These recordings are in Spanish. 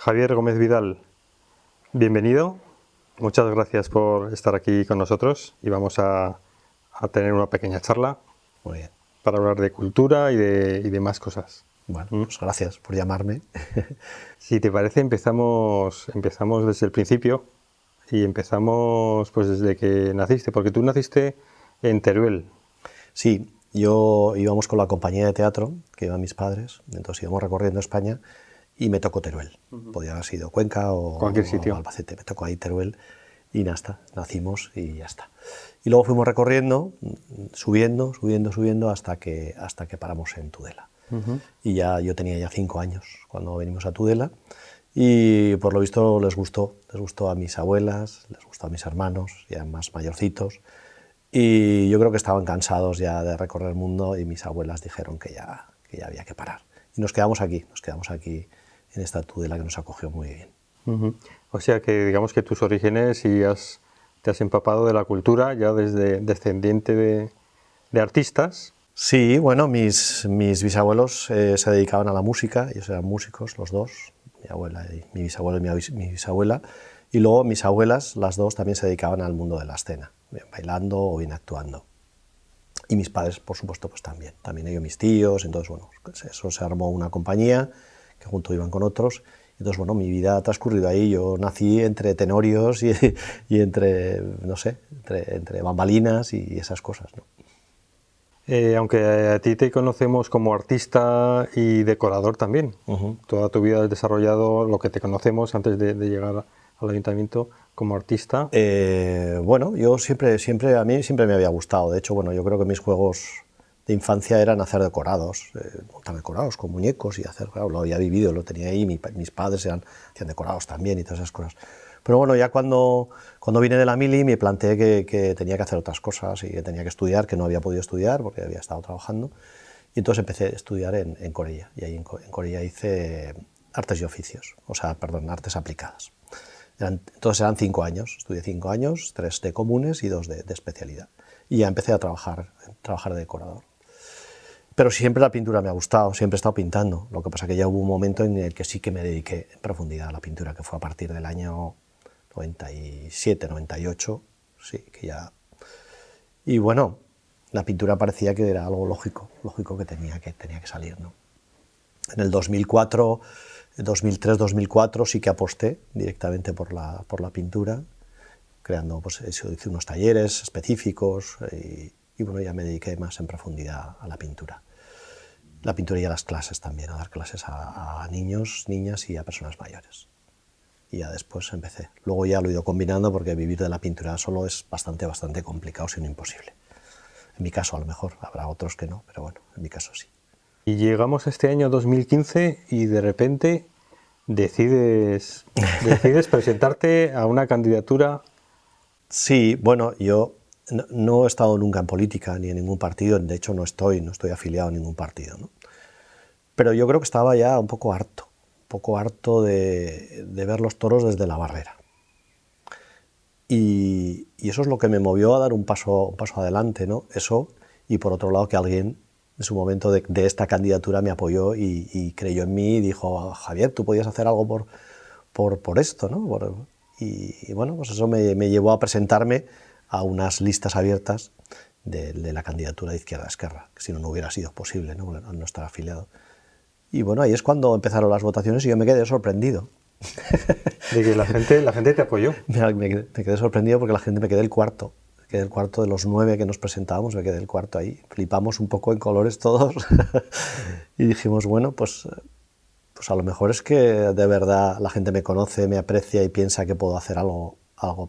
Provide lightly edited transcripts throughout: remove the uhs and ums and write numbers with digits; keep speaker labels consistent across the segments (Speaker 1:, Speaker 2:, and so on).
Speaker 1: Javier Gómez Vidal, bienvenido. Muchas gracias por estar aquí con nosotros y vamos a tener una pequeña charla.
Speaker 2: Muy bien.
Speaker 1: Para hablar de cultura y de más cosas.
Speaker 2: Bueno, pues gracias por llamarme.
Speaker 1: Si te parece, empezamos desde el principio y empezamos pues desde que naciste, porque tú naciste en Teruel.
Speaker 2: Sí, íbamos con la compañía de teatro que iban mis padres, entonces íbamos recorriendo España y me tocó Teruel. Podía haber sido Cuenca o
Speaker 1: Cualquier sitio.
Speaker 2: Albacete, me tocó ahí Teruel y ya está, nacimos y ya está. Y luego fuimos recorriendo, subiendo hasta que paramos en Tudela. Y ya yo tenía ya 5 años cuando venimos a Tudela y por lo visto les gustó a mis abuelas, les gustó a mis hermanos, ya más mayorcitos, y yo creo que estaban cansados ya de recorrer el mundo y mis abuelas dijeron que ya había que parar. Y nos quedamos aquí en esta Tudela que nos acogió muy bien.
Speaker 1: O sea que digamos que tus orígenes y te has empapado de la cultura ya desde descendiente de artistas.
Speaker 2: Sí, bueno, mis bisabuelos se dedicaban a la música, ellos eran músicos los dos, mi bisabuelo y mi bisabuela, y luego mis abuelas, las dos, también se dedicaban al mundo de la escena, bien bailando o bien actuando. Y mis padres, por supuesto, pues también ellos, mis tíos, entonces bueno, eso se armó una compañía que junto iban con otros. Entonces, bueno, mi vida ha transcurrido ahí. Yo nací entre tenorios y entre, no sé, entre bambalinas y esas cosas, ¿no?
Speaker 1: Aunque a ti te conocemos como artista y decorador también. Toda tu vida has desarrollado lo que te conocemos antes de llegar al ayuntamiento como artista.
Speaker 2: Bueno, yo a mí siempre me había gustado. De hecho, bueno, yo creo que mis juegos de infancia eran hacer decorados, montar decorados con muñecos y hacer, claro, lo había vivido, lo tenía ahí, mis padres hacían decorados también y todas esas cosas. Pero bueno, ya cuando vine de la mili me planteé que tenía que hacer otras cosas y que tenía que estudiar, que no había podido estudiar porque había estado trabajando. Y entonces empecé a estudiar en Corella. Y ahí en Corella hice artes y oficios, artes aplicadas. Entonces eran 5 años, estudié 5 años, 3 de comunes y 2 de especialidad. Y ya empecé a trabajar de decorador. Pero siempre la pintura me ha gustado, siempre he estado pintando. Lo que pasa es que ya hubo un momento en el que sí que me dediqué en profundidad a la pintura, que fue a partir del año 97, 98, sí, que ya... Y bueno, la pintura parecía que era algo lógico que tenía que salir, ¿no? En el 2004, 2003, 2004 sí que aposté directamente por la pintura, creando, pues hice unos talleres específicos y bueno, ya me dediqué más en profundidad a la pintura. La pintura y a las clases también, a dar clases a niños, niñas y a personas mayores. Y ya después empecé. Luego ya lo he ido combinando porque vivir de la pintura solo es bastante complicado, si no imposible. En mi caso a lo mejor, habrá otros que no, pero bueno, en mi caso sí.
Speaker 1: Y llegamos a este año 2015 y de repente decides presentarte a una candidatura.
Speaker 2: Sí, bueno, yo no he estado nunca en política ni en ningún partido, de hecho no estoy afiliado a ningún partido, ¿no? Pero yo creo que estaba ya un poco harto de ver los toros desde la barrera. Y eso es lo que me movió a dar un paso adelante, ¿no? Eso, y por otro lado que alguien en su momento de esta candidatura me apoyó y creyó en mí y dijo, Javier, tú podías hacer algo por esto, ¿no? Y bueno, pues eso me llevó a presentarme a unas listas abiertas de la candidatura de Izquierda Esquerra, que si no hubiera sido posible, ¿no? Al no estar afiliado. Y bueno, ahí es cuando empezaron las votaciones y yo me quedé sorprendido.
Speaker 1: De que la gente te apoyó.
Speaker 2: Me quedé sorprendido porque la gente me quedé el cuarto. Quedé el cuarto de los 9 que nos presentábamos, me quedé el cuarto ahí. Flipamos un poco en colores todos y dijimos, bueno, pues a lo mejor es que de verdad la gente me conoce, me aprecia y piensa que puedo hacer algo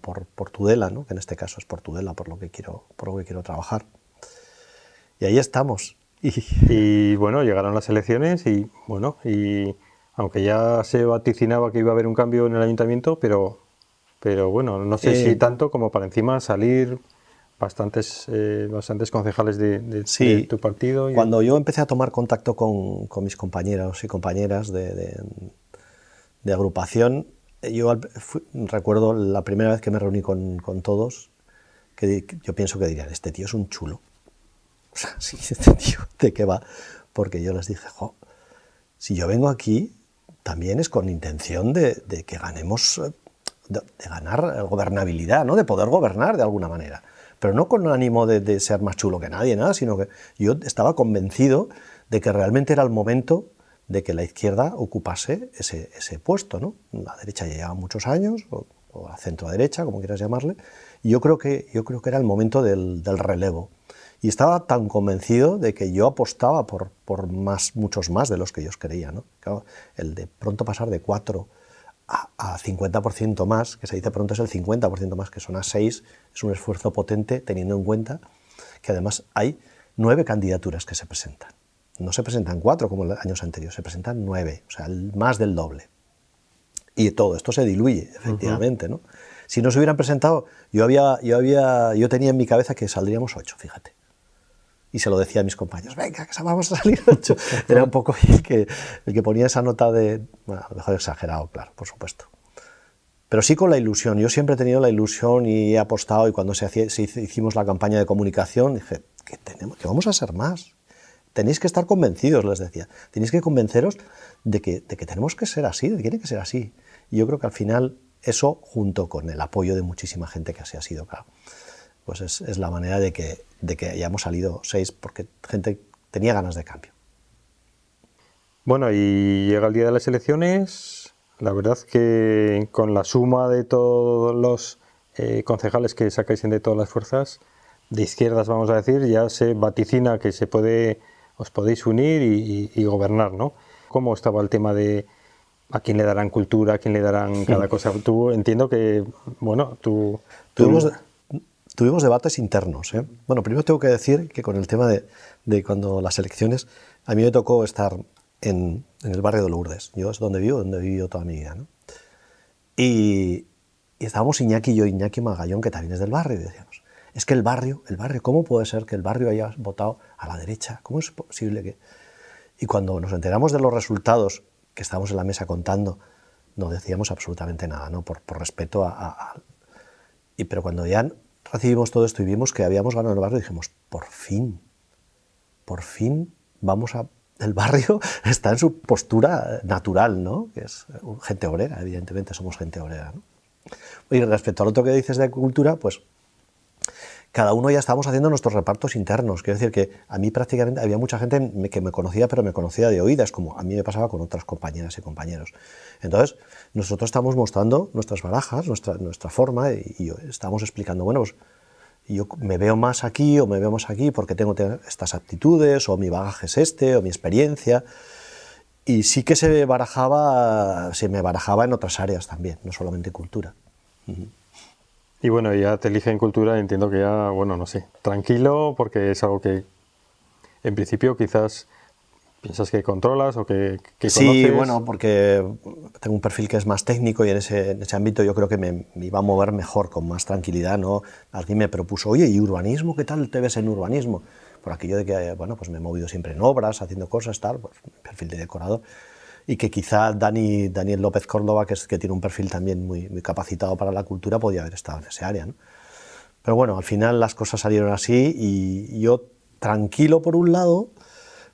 Speaker 2: por Tudela, ¿no? Que en este caso es por Tudela, por lo que quiero trabajar. Y ahí estamos.
Speaker 1: Y bueno, llegaron las elecciones y bueno, y aunque ya se vaticinaba que iba a haber un cambio en el ayuntamiento, pero bueno, no sé si tanto como para encima salir bastantes concejales de tu partido.
Speaker 2: Cuando yo empecé a tomar contacto con mis compañeros y compañeras de agrupación, recuerdo la primera vez que me reuní con todos, que yo pienso que dirían, este tío es un chulo. O sea, sí, este tío, ¿de qué va? Porque yo les dije, si yo vengo aquí, también es con intención de que ganemos, de ganar gobernabilidad, ¿no? De poder gobernar de alguna manera. Pero no con ánimo de ser más chulo que nadie, nada, sino que yo estaba convencido de que realmente era el momento de que la izquierda ocupase ese puesto, ¿no? La derecha ya llevaba muchos años, o la centro-derecha, como quieras llamarle, y yo creo que era el momento del relevo. Y estaba tan convencido de que yo apostaba por muchos más de los que ellos creían, ¿no? Claro, el de pronto pasar de 4 a 50% más, que se dice pronto es el 50% más, que son a 6, es un esfuerzo potente teniendo en cuenta que además hay 9 candidaturas que se presentan. No se presentan 4 como en los años anteriores, se presentan 9, o sea, más del doble. Y todo esto se diluye, efectivamente, ¿no? Si no se hubieran presentado, yo tenía en mi cabeza que saldríamos 8, fíjate. Y se lo decía a mis compañeros, venga, que vamos a salir 8. Era un poco el que ponía esa nota de... Bueno, a lo mejor exagerado, claro, por supuesto. Pero sí con la ilusión. Yo siempre he tenido la ilusión y he apostado, y cuando hicimos la campaña de comunicación, dije, que vamos a ser más. Tenéis que estar convencidos, les decía. Tenéis que convenceros de que tenemos que ser así, de que tiene que ser así. Y yo creo que al final eso, junto con el apoyo de muchísima gente que así ha sido, claro, pues es la manera de que hayamos salido 6, porque gente tenía ganas de cambio.
Speaker 1: Bueno, y llega el día de las elecciones. La verdad que con la suma de todos los concejales que sacáis de todas las fuerzas, de izquierdas vamos a decir, ya se vaticina que os podéis unir y gobernar, ¿no? ¿Cómo estaba el tema de a quién le darán cultura, a quién le darán cada cosa? Tú entiendo que, bueno,
Speaker 2: Tuvimos debates internos, ¿eh? Bueno, primero tengo que decir que con el tema de cuando las elecciones, a mí me tocó estar en el barrio de Lourdes. Yo es donde he vivido toda mi vida, ¿no? Y estábamos Iñaki y yo, Iñaki Magallón, que también es del barrio, y decíamos, es que el barrio, ¿cómo puede ser que el barrio haya votado a la derecha? ¿Cómo es posible que...? Y cuando nos enteramos de los resultados, que estábamos en la mesa contando, no decíamos absolutamente nada, ¿no? Por respeto pero cuando ya recibimos todo esto y vimos que habíamos ganado el barrio, dijimos, por fin el barrio está en su postura natural, ¿no? Que es gente obrera, evidentemente somos gente obrera, ¿no? Y respecto al otro que dices de cultura, pues cada uno ya estábamos haciendo nuestros repartos internos. Quiero decir que a mí prácticamente había mucha gente que me conocía, pero me conocía de oídas, como a mí me pasaba con otras compañeras y compañeros. Entonces, nosotros estamos mostrando nuestras barajas, nuestra forma, y estamos explicando, bueno, pues yo me veo más aquí o me veo más aquí porque tengo estas aptitudes, o mi bagaje es o mi experiencia. Y sí que se me barajaba en otras áreas también, no solamente cultura.
Speaker 1: Y bueno, ya te eligen cultura, entiendo que ya, bueno, no sé, tranquilo, porque es algo que en principio quizás piensas que controlas o que conoces.
Speaker 2: Sí, bueno, porque tengo un perfil que es más técnico y en ese ámbito yo creo que me iba a mover mejor, con más tranquilidad, ¿no? Alguien me propuso, oye, ¿y urbanismo? ¿Qué tal te ves en urbanismo? Por aquello de que, bueno, pues me he movido siempre en obras, haciendo cosas, tal, pues perfil de decorador. Y que quizá Daniel López Córdoba, que tiene un perfil también muy, muy capacitado para la cultura, podía haber estado en ese área, ¿no? Pero bueno, al final las cosas salieron así y yo tranquilo por un lado,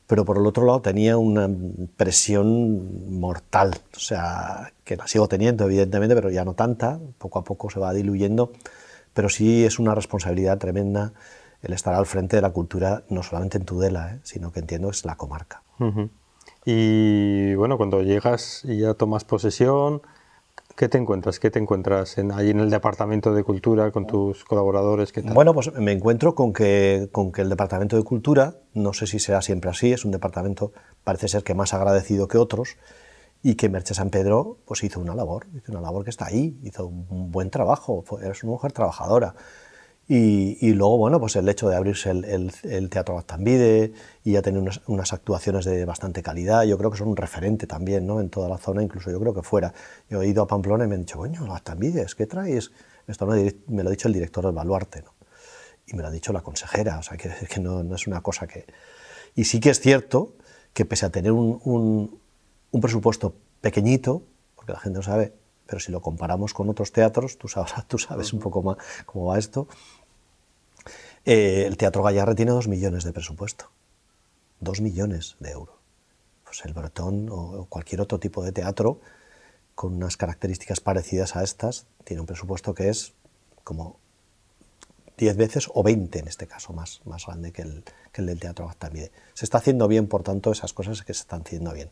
Speaker 2: pero por el otro lado tenía una presión mortal, o sea, que la sigo teniendo evidentemente, pero ya no tanta, poco a poco se va diluyendo, pero sí es una responsabilidad tremenda el estar al frente de la cultura, no solamente en Tudela, sino que entiendo es la comarca.
Speaker 1: Uh-huh. Y bueno, cuando llegas y ya tomas posesión, ¿qué te encuentras? Allí en el Departamento de Cultura con tus colaboradores? ¿Qué tal?
Speaker 2: Bueno, pues me encuentro con que el Departamento de Cultura, no sé si será siempre así, es un departamento, parece ser que más agradecido que otros, y que Merche San Pedro pues hizo una labor que está ahí, hizo un buen trabajo, es una mujer trabajadora. Y luego, bueno, pues el hecho de abrirse el Teatro Gaztambide y ya tener unas actuaciones de bastante calidad, yo creo que son un referente también, ¿no? En toda la zona, incluso yo creo que fuera. Yo he ido a Pamplona y me han dicho, coño, Gaztambides, ¿qué traes? Esto me lo ha dicho el director del Baluarte, ¿no? Y me lo ha dicho la consejera, o sea, quiere decir que no es una cosa que... Y sí que es cierto que pese a tener un presupuesto pequeñito, porque la gente no sabe, pero si lo comparamos con otros teatros, tú sabes un poco más cómo va esto. El Teatro Gayarre tiene 2 millones de presupuesto. 2 millones de euros. pues el Bretón o cualquier otro tipo de teatro con unas características parecidas a estas, tiene un presupuesto que es como 10 veces o 20 en este caso, más grande que el del Teatro Gaztambide. Se está haciendo bien, por tanto, esas cosas que se están haciendo bien.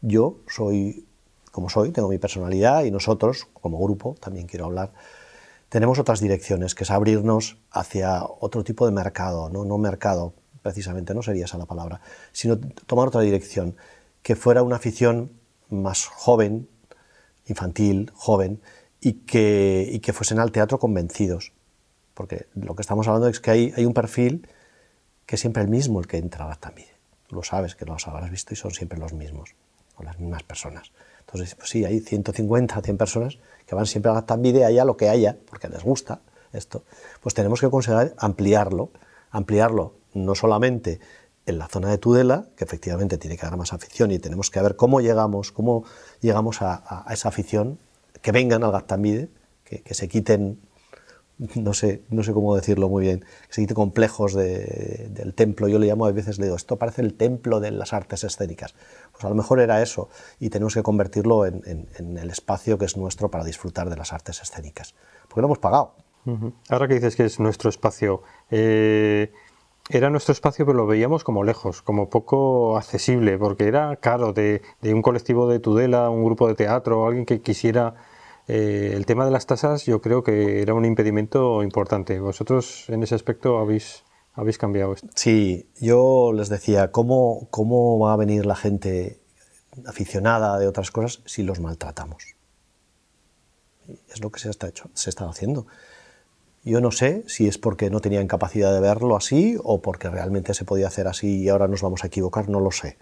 Speaker 2: Yo soy como soy, tengo mi personalidad y nosotros, como grupo, también quiero hablar, tenemos otras direcciones, que es abrirnos hacia otro tipo de mercado, no mercado, precisamente, no sería esa la palabra, sino tomar otra dirección, que fuera una afición más joven, infantil, joven, y que fuesen al teatro convencidos. Porque lo que estamos hablando es que hay un perfil que es siempre el mismo el que entra a Gaztambide. Tú lo sabes, que los habrás visto y son siempre los mismos, o las mismas personas. Entonces, pues sí, hay 150, 100 personas que van siempre a Gaztambide, haya lo que haya, porque les gusta esto. Pues tenemos que conseguir ampliarlo no solamente en la zona de Tudela, que efectivamente tiene que haber más afición y tenemos que ver cómo llegamos a esa afición, que vengan al Gaztambide, que se quiten, no sé cómo decirlo muy bien, que se quiten complejos del templo. Yo le llamo, a veces le digo, esto parece el templo de las artes escénicas. Pues a lo mejor era eso, y tenemos que convertirlo en el espacio que es nuestro para disfrutar de las artes escénicas, porque lo hemos pagado.
Speaker 1: Ahora que dices que es nuestro espacio, era nuestro espacio, pero lo veíamos como lejos, como poco accesible, porque era caro de un colectivo de Tudela, un grupo de teatro, alguien que quisiera. El tema de las tasas yo creo que era un impedimento importante. ¿Vosotros en ese aspecto habéis cambiado esto?
Speaker 2: Sí, yo les decía, ¿cómo va a venir la gente aficionada de otras cosas si los maltratamos? Es lo que se está haciendo. Yo no sé si es porque no tenían capacidad de verlo así o porque realmente se podía hacer así y ahora nos vamos a equivocar, no lo sé.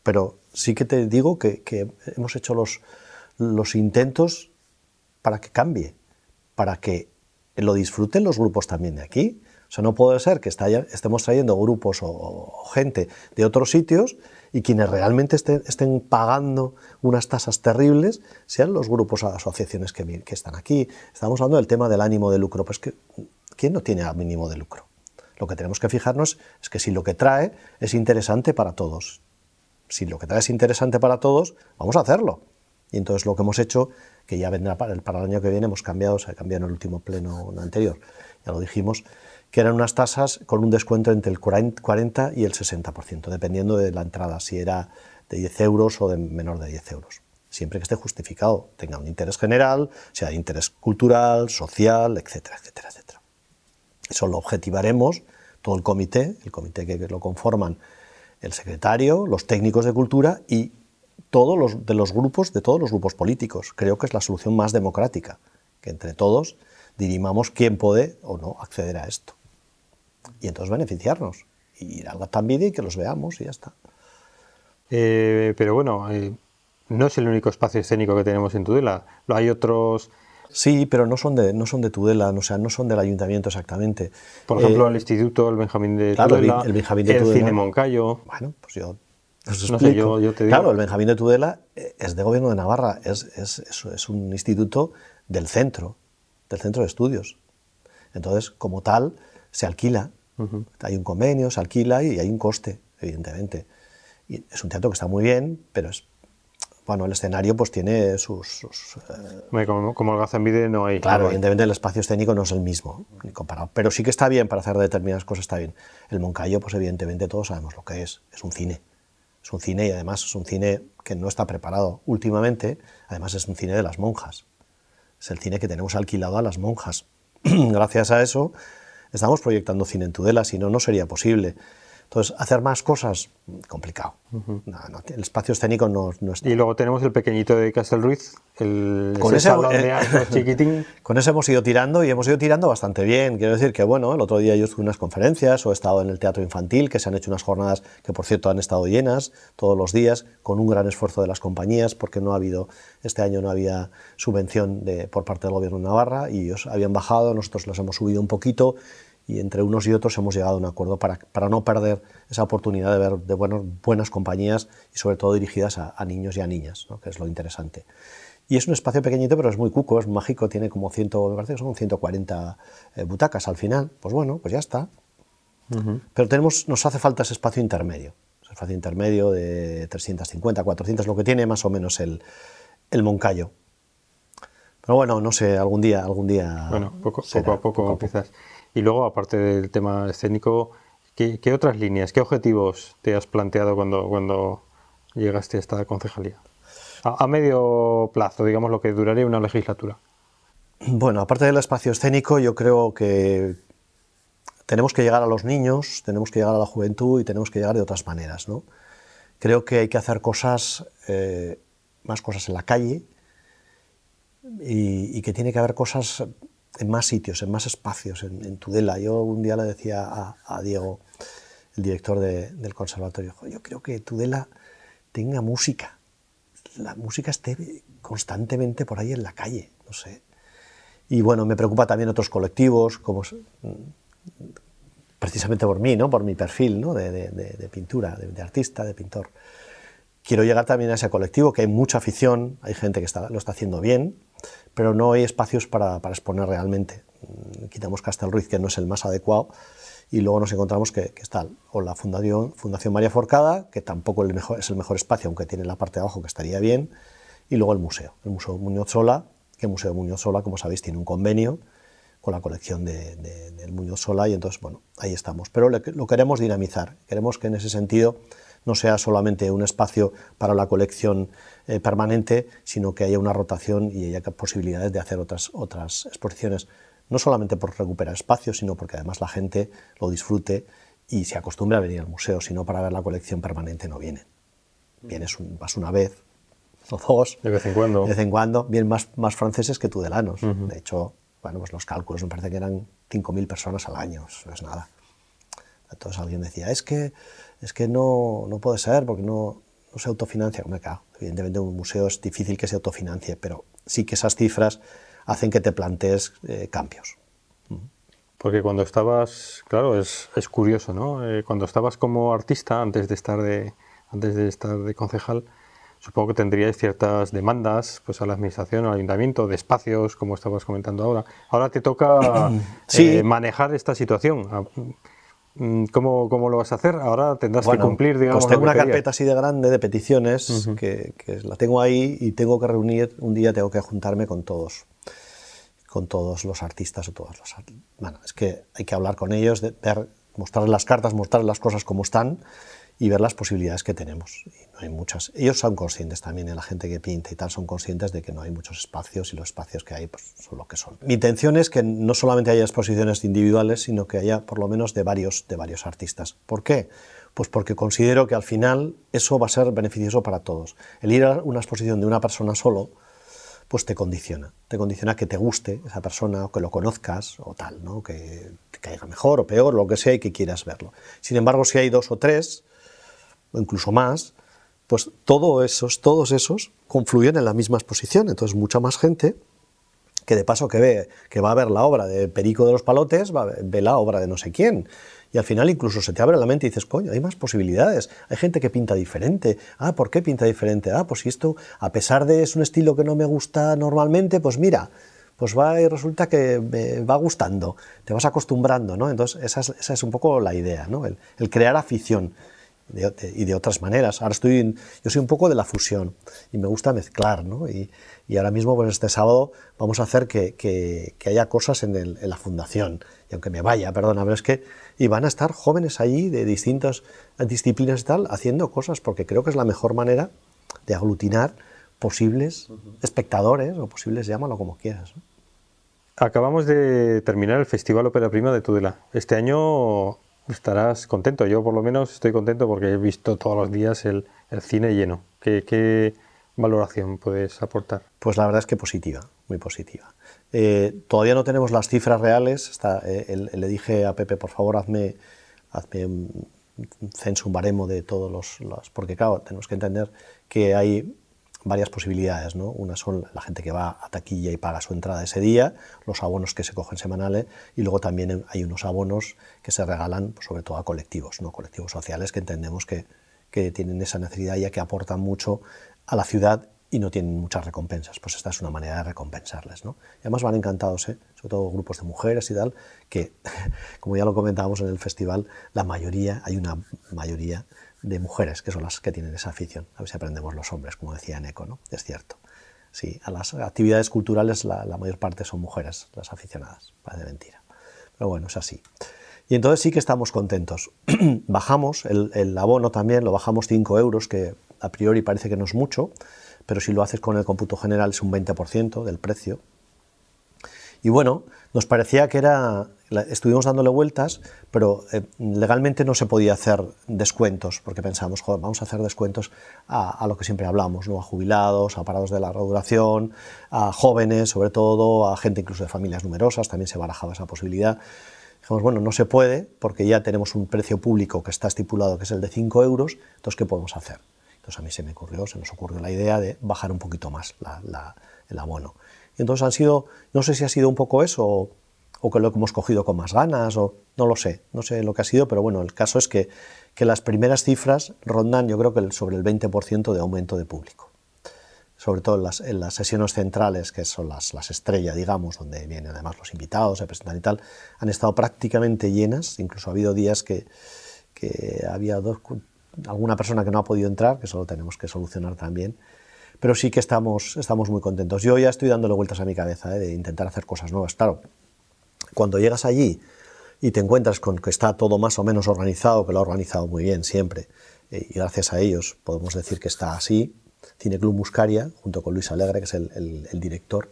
Speaker 2: Pero sí que te digo que hemos hecho los intentos para que cambie, para que lo disfruten los grupos también de aquí. O sea, no puede ser que estemos trayendo grupos o gente de otros sitios y quienes realmente estén pagando unas tasas terribles sean los grupos o asociaciones que están aquí. Estamos hablando del tema del ánimo de lucro, pues que ¿quién no tiene ánimo de lucro? Lo que tenemos que fijarnos es que si lo que trae es interesante para todos, si lo que trae es interesante para todos, vamos a hacerlo. Y entonces lo que hemos hecho, que ya vendrá para el año que viene, hemos cambiado, se ha cambiado en el último pleno anterior, ya lo dijimos, que eran unas tasas con un descuento entre el 40 y el 60%, dependiendo de la entrada, si era de 10 euros o de menor de 10 euros. Siempre que esté justificado, tenga un interés general, sea de interés cultural, social, etcétera, etcétera, etcétera. Eso lo objetivaremos, todo el comité que lo conforman el secretario, los técnicos de cultura y todos los grupos políticos. Creo que es la solución más democrática, que entre todos dirimamos quién puede o no acceder a esto. Y entonces beneficiarnos, y ir al Gaztambide y que los veamos y ya está.
Speaker 1: Pero bueno, no es el único espacio escénico que tenemos en Tudela. Hay otros.
Speaker 2: Sí, pero no son de Tudela, o sea, no son del ayuntamiento exactamente.
Speaker 1: Por ejemplo, el Instituto, el Benjamín de
Speaker 2: claro,
Speaker 1: Tudela,
Speaker 2: el Benjamín de Tudela.
Speaker 1: Cine Moncayo.
Speaker 2: Bueno, pues yo
Speaker 1: no sé, yo te digo.
Speaker 2: Claro, el Benjamín de Tudela es de Gobierno de Navarra, es un instituto del centro de estudios. Entonces, como tal, se alquila. Hay un convenio, se alquila y hay un coste, evidentemente. Y es un teatro que está muy bien, pero el escenario pues tiene sus
Speaker 1: como el Gaztambide no hay.
Speaker 2: Claro, evidentemente el espacio escénico no es el mismo, ni comparado, pero sí que está bien para hacer determinadas cosas, está bien. El Moncayo, pues evidentemente todos sabemos lo que es un cine. Es un cine y además es un cine que no está preparado últimamente, además es un cine de las monjas. Es el cine que tenemos alquilado a las monjas. Gracias a eso estamos proyectando cine en Tudela, si no, no sería posible. Entonces, hacer más cosas, complicado. El espacio escénico no está.
Speaker 1: Y luego tenemos el pequeñito de Castelruiz, ese salón de actos chiquitín.
Speaker 2: Con ese hemos ido tirando y hemos ido tirando bastante bien. Quiero decir que, bueno, el otro día yo estuve en unas conferencias o he estado en el teatro infantil, que se han hecho unas jornadas que, por cierto, han estado llenas todos los días, con un gran esfuerzo de las compañías, porque este año no había subvención por parte del Gobierno de Navarra y ellos habían bajado, nosotros las hemos subido un poquito. Y entre unos y otros hemos llegado a un acuerdo para no perder esa oportunidad de ver de buenas compañías y sobre todo dirigidas a niños y a niñas, ¿no? Que es lo interesante. Y es un espacio pequeñito, pero es muy cuco, es mágico, tiene como me parece que son 140 butacas al final. Pues bueno, pues ya está. Pero nos hace falta ese espacio intermedio. espacio intermedio de 350, 400, lo que tiene más o menos el Moncayo. Pero bueno, no sé, algún día
Speaker 1: Bueno, poco
Speaker 2: será,
Speaker 1: a poco quizás. Y luego, aparte del tema escénico, ¿qué otras líneas, qué objetivos te has planteado cuando llegaste a esta concejalía? A medio plazo, digamos, lo que duraría una legislatura.
Speaker 2: Bueno, aparte del espacio escénico, yo creo que tenemos que llegar a los niños, tenemos que llegar a la juventud y tenemos que llegar de otras maneras, ¿no? Creo que hay que hacer cosas, más cosas en la calle, y que tiene que haber cosas en más sitios, en más espacios, en Tudela. Yo un día le decía a Diego, el director del conservatorio, yo creo que Tudela tenga música, la música esté constantemente por ahí en la calle, no sé. Y bueno, me preocupa también otros colectivos, como precisamente por mí, ¿no? Por mi perfil, ¿no? de pintura, de artista, de pintor. Quiero llegar también a ese colectivo, que hay mucha afición, hay gente que lo está haciendo bien, pero no hay espacios para exponer realmente. Quitamos Castelruiz, que no es el más adecuado, y luego nos encontramos que está o la Fundación María Forcada, que tampoco es el mejor espacio, aunque tiene la parte de abajo que estaría bien, y luego el Museo Muñoz Sola, que el Museo Muñoz Sola, como sabéis, tiene un convenio con la colección del Muñoz Sola, y entonces, bueno, ahí estamos. Pero lo queremos dinamizar, queremos que en ese sentido no sea solamente un espacio para la colección permanente, sino que haya una rotación y haya posibilidades de hacer otras exposiciones, no solamente por recuperar espacios, sino porque además la gente lo disfrute y se acostumbre a venir al museo, sino para ver la colección permanente no vienen. Vas una vez o dos,
Speaker 1: de vez en cuando,
Speaker 2: vienen más franceses que tudelanos. De hecho, bueno, pues los cálculos me parece que eran 5.000 personas al año, eso es nada. Entonces alguien decía, es que no puede ser porque no se autofinancia. Claro, evidentemente un museo es difícil que se autofinancie, pero sí que esas cifras hacen que te plantees cambios.
Speaker 1: Porque cuando estabas, claro, es curioso, ¿no? Cuando estabas como artista, antes de estar de concejal, supongo que tendríais ciertas demandas pues, a la administración, al ayuntamiento, de espacios, como estabas comentando ahora. Ahora te toca
Speaker 2: sí.
Speaker 1: manejar esta situación. ¿Cómo lo vas a hacer? Ahora tendrás que cumplir, digamos,
Speaker 2: pues tengo
Speaker 1: lo que
Speaker 2: una carpeta así de grande de peticiones que la tengo ahí y tengo que reunir, un día tengo que juntarme con todos los artistas o todos los... Bueno, es que hay que hablar con ellos, mostrarles las cartas, mostrarles las cosas como están y ver las posibilidades que tenemos. Y no hay muchas. Ellos son conscientes también, la gente que pinta y tal, son conscientes de que no hay muchos espacios y los espacios que hay pues, son lo que son. Mi intención es que no solamente haya exposiciones individuales, sino que haya por lo menos de varios artistas. ¿Por qué? Pues porque considero que al final eso va a ser beneficioso para todos. El ir a una exposición de una persona solo, pues te condiciona que te guste esa persona, o que lo conozcas, o tal, ¿no? Que te caiga mejor o peor, lo que sea, y que quieras verlo. Sin embargo, si hay 2 o 3, o incluso más, pues todos esos confluyen en la misma exposición. Entonces mucha más gente que de paso que va a ver la obra de Perico de los Palotes, ve la obra de no sé quién. Y al final incluso se te abre la mente y dices, coño, hay más posibilidades, hay gente que pinta diferente. ¿Por qué pinta diferente? Pues si esto, a pesar de es un estilo que no me gusta normalmente, pues mira, pues va y resulta que me va gustando, te vas acostumbrando, ¿no? Entonces esa es un poco la idea, ¿no? El crear afición. Y de otras maneras. Ahora yo soy un poco de la fusión y me gusta mezclar, ¿no? Y ahora mismo, pues este sábado, vamos a hacer que haya cosas en la fundación. Y aunque me vaya, perdona, pero es que y van a estar jóvenes allí de distintas disciplinas y tal, haciendo cosas, porque creo que es la mejor manera de aglutinar posibles espectadores o posibles, llámalo como quieras, ¿no?
Speaker 1: Acabamos de terminar el Festival Ópera Prima de Tudela. Este año estarás contento. Yo por lo menos estoy contento porque he visto todos los días el cine lleno. ¿Qué valoración puedes aportar?
Speaker 2: Pues la verdad es que positiva, muy positiva. Todavía no tenemos las cifras reales. Le dije a Pepe, por favor, hazme un censo, un baremo de todos los... Porque claro, tenemos que entender que hay varias posibilidades, ¿no? Una son la gente que va a taquilla y paga su entrada ese día, los abonos que se cogen semanales, y luego también hay unos abonos que se regalan, pues, sobre todo a colectivos, ¿no? Colectivos sociales que entendemos que tienen esa necesidad ya que aportan mucho a la ciudad y no tienen muchas recompensas. Pues esta es una manera de recompensarles, ¿no? Y además van encantados, sobre todo grupos de mujeres y tal, que, como ya lo comentábamos en el festival, hay una mayoría de mujeres, que son las que tienen esa afición. A ver si aprendemos los hombres, como decía Eneco, ¿no? Es cierto. Sí, a las actividades culturales la mayor parte son mujeres, las aficionadas, parece mentira. Pero bueno, es así. Y entonces sí que estamos contentos. Bajamos el abono también, lo bajamos 5 euros, que a priori parece que no es mucho, pero si lo haces con el cómputo general es un 20% del precio. Y bueno, nos parecía que estuvimos dándole vueltas, pero legalmente no se podía hacer descuentos, porque pensábamos, joder, vamos a hacer descuentos a lo que siempre hablamos, ¿no? A jubilados, a parados de larga duración, a jóvenes, sobre todo, a gente incluso de familias numerosas, también se barajaba esa posibilidad. Dijimos, bueno, no se puede, porque ya tenemos un precio público que está estipulado, que es el de 5 euros, entonces, ¿qué podemos hacer? Entonces a mí se nos ocurrió la idea de bajar un poquito más el abono. Y entonces no sé si ha sido un poco eso, o que lo hemos cogido con más ganas, o no lo sé, no sé lo que ha sido, pero bueno, el caso es que las primeras cifras rondan, yo creo que sobre el 20% de aumento de público. Sobre todo en las sesiones centrales, que son las estrellas, digamos, donde vienen además los invitados, se presentan y tal, han estado prácticamente llenas, incluso ha habido días que había alguna persona que no ha podido entrar, que eso lo tenemos que solucionar también, pero sí que estamos muy contentos. Yo ya estoy dándole vueltas a mi cabeza, de intentar hacer cosas nuevas. Claro, cuando llegas allí y te encuentras con que está todo más o menos organizado, que lo ha organizado muy bien siempre, y gracias a ellos podemos decir que está así, Cineclub Muscaria, junto con Luis Alegre, que es el director,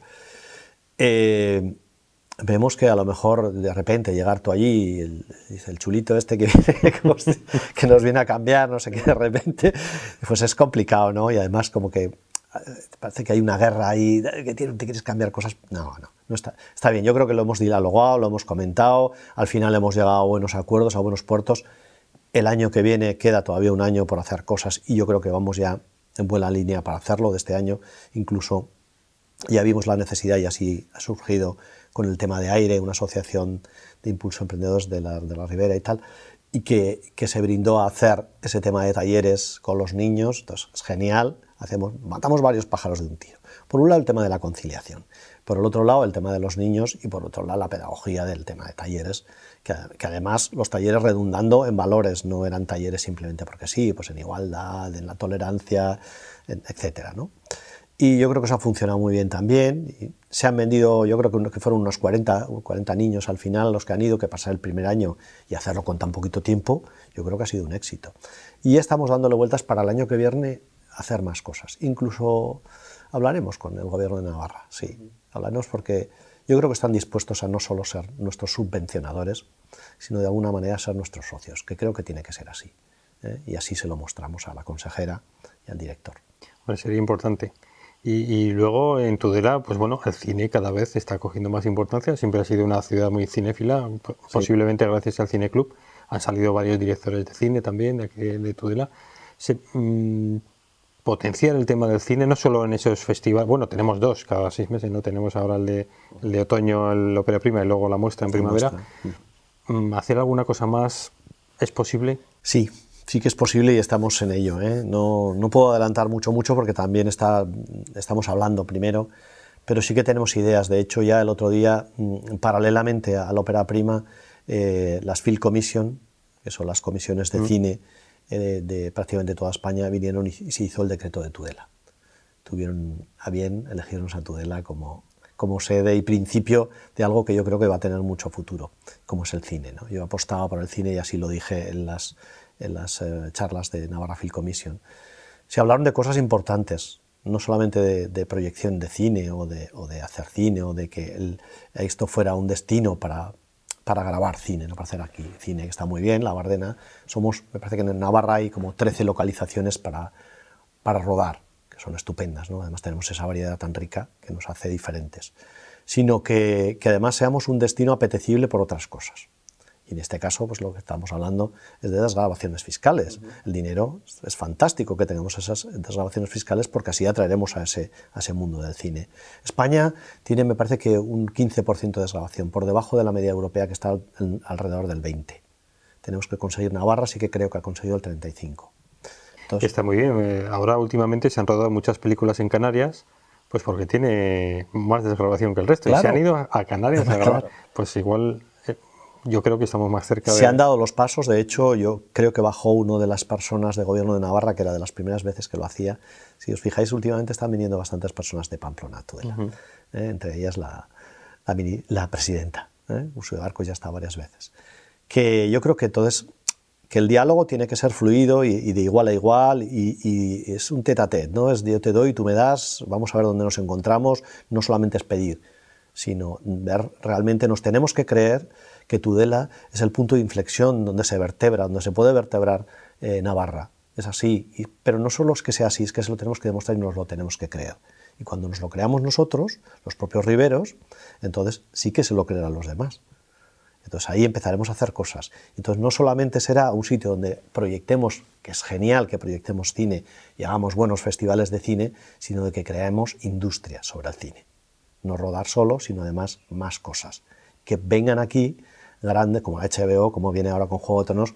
Speaker 2: vemos que a lo mejor de repente llegar tú allí, el chulito este que nos viene a cambiar, no sé qué, de repente, pues es complicado, ¿no? Y además como que parece que hay una guerra ahí, que te quieres cambiar cosas. No está bien. Yo creo que lo hemos dialogado, lo hemos comentado, al final hemos llegado a buenos acuerdos, a buenos puertos. El año que viene queda todavía un año por hacer cosas y yo creo que vamos ya en buena línea para hacerlo de este año. Incluso ya vimos la necesidad y así ha surgido con el tema de Aire, una asociación de impulso emprendedores de la Ribera y tal, y que se brindó a hacer ese tema de talleres con los niños. Entonces es genial, matamos varios pájaros de un tiro. Por un lado el tema de la conciliación, por el otro lado el tema de los niños y por otro lado la pedagogía del tema de talleres, que además los talleres redundando en valores, no eran talleres simplemente porque sí, pues en igualdad, en la tolerancia, etcétera, ¿no? Y yo creo que eso ha funcionado muy bien también. Y se han vendido, yo creo que fueron unos 40 niños al final los que han ido, que pasar el primer año y hacerlo con tan poquito tiempo, yo creo que ha sido un éxito. Y estamos dándole vueltas para el año que viene hacer más cosas. Incluso hablaremos con el gobierno de Navarra, sí, hablaremos porque yo creo que están dispuestos a no solo ser nuestros subvencionadores, sino de alguna manera ser nuestros socios, que creo que tiene que ser así. Y así se lo mostramos a la consejera y al director.
Speaker 1: Bueno, sería importante. Y luego en Tudela, pues bueno, el cine cada vez está cogiendo más importancia. Siempre ha sido una ciudad muy cinéfila, posiblemente gracias al Cineclub. Han salido varios directores de cine también de Tudela. Potenciar el tema del cine, no solo en esos festivales, bueno, tenemos dos cada 6 meses, ¿no? Tenemos ahora el de otoño, el Ópera Prima, y luego la muestra en primavera. ¿Hacer alguna cosa más es posible?
Speaker 2: Sí que es posible y estamos en ello, ¿eh? No puedo adelantar mucho porque también estamos hablando primero, pero sí que tenemos ideas. De hecho, ya el otro día, paralelamente a la Ópera Prima, las Film Commission, que son las comisiones de cine de prácticamente toda España, vinieron y se hizo el decreto de Tudela. Tuvieron a bien elegirnos a Tudela como sede y principio de algo que yo creo que va a tener mucho futuro, como es el cine, ¿no? Yo apostaba por el cine y así lo dije en las charlas de Navarra Film Commission. Se hablaron de cosas importantes, no solamente de proyección de cine o de hacer cine o de que esto fuera un destino para grabar cine, no para hacer aquí cine, que está muy bien. La Bardena, me parece que en Navarra hay como 13 localizaciones para rodar, que son estupendas, ¿no? Además tenemos esa variedad tan rica que nos hace diferentes, sino que además seamos un destino apetecible por otras cosas. Y en este caso, pues lo que estamos hablando es de desgravaciones fiscales. El dinero, es fantástico que tengamos esas desgravaciones fiscales porque así atraeremos a ese mundo del cine. España tiene, me parece que un 15% de desgravación, por debajo de la media europea que está alrededor del 20%. Tenemos que conseguir, Navarra sí que creo que ha conseguido el 35%. Entonces,
Speaker 1: está muy bien. Ahora últimamente se han rodado muchas películas en Canarias, pues porque tiene más desgravación que el resto. Claro. Y se han ido a Canarias a grabar. Claro. Pues igual yo creo que estamos más cerca de...
Speaker 2: Se han dado los pasos, de hecho, yo creo que bajó uno de las personas del gobierno de Navarra, que era de las primeras veces que lo hacía. Si os fijáis, últimamente están viniendo bastantes personas de Pamplona, Tudela, entre ellas la presidenta, Ursula Barcos ya está varias veces. Que yo creo que entonces que el diálogo tiene que ser fluido y de igual a igual, y es un tete-a-tete, ¿no? Es yo te doy, tú me das, vamos a ver dónde nos encontramos, no solamente es pedir, sino ver realmente, nos tenemos que creer que Tudela es el punto de inflexión donde se vertebra, donde se puede vertebrar Navarra. Es así, pero no solo es que sea así, es que se lo tenemos que demostrar y nos lo tenemos que creer. Y cuando nos lo creamos nosotros, los propios riberos, entonces sí que se lo creerán los demás. Entonces ahí empezaremos a hacer cosas. Entonces no solamente será un sitio donde proyectemos, que es genial que proyectemos cine y hagamos buenos festivales de cine, sino de que creemos industria sobre el cine. No rodar solo, sino además más cosas. Que vengan aquí grandes, como HBO, como viene ahora con Juego de Tronos,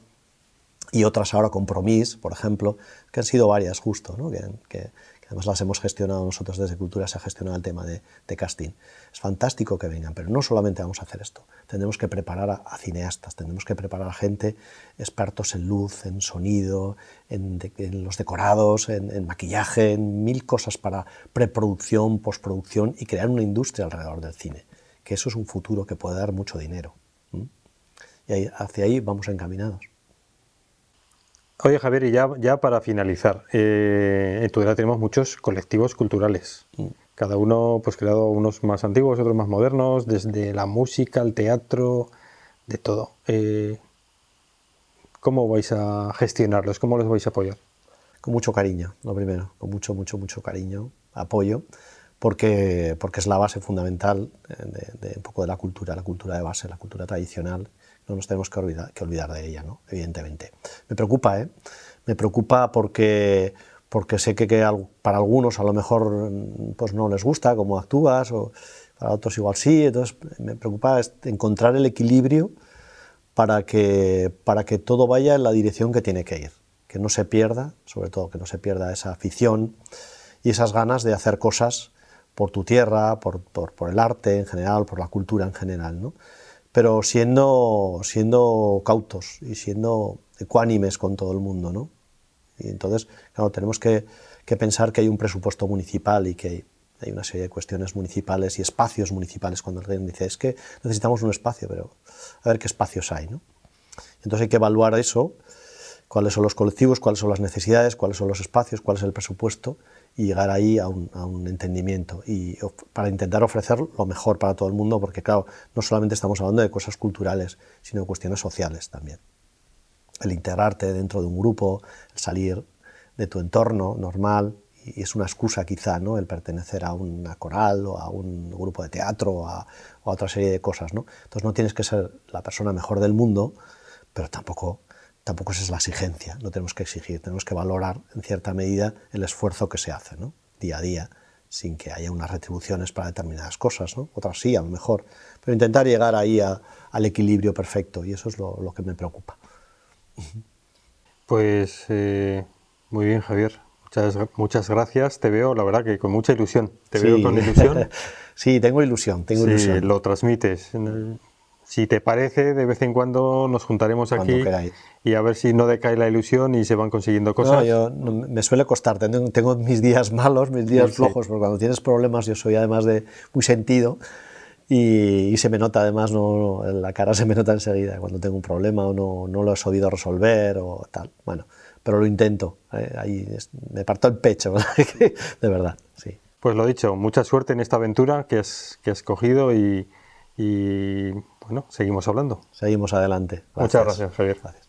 Speaker 2: y otras ahora con Promis, por ejemplo, que han sido varias justo, ¿no? que además las hemos gestionado nosotros desde Cultura, se ha gestionado el tema de casting. Es fantástico que vengan, pero no solamente vamos a hacer esto, tendremos que preparar a cineastas, tendremos que preparar a gente, expertos en luz, en sonido, en los decorados, en maquillaje, en mil cosas para preproducción, postproducción y crear una industria alrededor del cine, que eso es un futuro que puede dar mucho dinero. Y hacia ahí vamos encaminados.
Speaker 1: Oye, Javier, y ya para finalizar, en Tudela tenemos muchos colectivos culturales, cada uno pues creado, unos más antiguos, otros más modernos, desde la música, el teatro, de todo. ¿Cómo vais a gestionarlos? ¿Cómo los vais a apoyar?
Speaker 2: Con mucho cariño, lo primero, con mucho cariño, apoyo, porque es la base fundamental de un poco de la cultura de base, la cultura tradicional. No nos tenemos que olvidar de ella, ¿no? Evidentemente. Me preocupa porque sé que para algunos a lo mejor pues no les gusta cómo actúas, o para otros igual sí, entonces me preocupa encontrar el equilibrio para que todo vaya en la dirección que tiene que ir, que no se pierda, sobre todo que no se pierda esa afición y esas ganas de hacer cosas por tu tierra, por el arte en general, por la cultura en general, ¿no? Pero siendo cautos y siendo ecuánimes con todo el mundo, ¿no? Y entonces, claro, tenemos que pensar que hay un presupuesto municipal y que hay una serie de cuestiones municipales y espacios municipales. Cuando alguien dice, es que necesitamos un espacio, pero a ver qué espacios hay, ¿no? Entonces hay que evaluar eso, cuáles son los colectivos, cuáles son las necesidades, cuáles son los espacios, cuál es el presupuesto, y llegar ahí a un entendimiento y para intentar ofrecer lo mejor para todo el mundo, porque claro, no solamente estamos hablando de cosas culturales, sino de cuestiones sociales también. El integrarte dentro de un grupo, el salir de tu entorno normal, y es una excusa quizá, ¿no? El pertenecer a una coral o a un grupo de teatro o a otra serie de cosas, ¿no? Entonces no tienes que ser la persona mejor del mundo, pero tampoco esa es la exigencia, no tenemos que exigir, tenemos que valorar en cierta medida el esfuerzo que se hace, ¿no? Día a día, sin que haya unas retribuciones para determinadas cosas, ¿no? Otras sí, a lo mejor, pero intentar llegar ahí al equilibrio perfecto, y eso es lo que me preocupa.
Speaker 1: Pues muy bien, Javier, muchas gracias, te veo, la verdad que con mucha ilusión, veo con ilusión.
Speaker 2: Sí, tengo ilusión.
Speaker 1: Lo transmites. Si te parece, de vez en cuando nos juntaremos aquí y a ver si no decae la ilusión y se van consiguiendo cosas.
Speaker 2: No, me suele costar, tengo mis días malos, mis días flojos, porque cuando tienes problemas, yo soy además de muy sentido y se me nota además, la cara se me nota enseguida cuando tengo un problema o no lo he sabido resolver o tal. Bueno, pero lo intento, ahí me parto el pecho, de verdad, sí.
Speaker 1: Pues lo dicho, mucha suerte en esta aventura que has cogido y bueno, seguimos hablando.
Speaker 2: Seguimos adelante.
Speaker 1: Gracias. Muchas gracias, Javier.
Speaker 2: Gracias.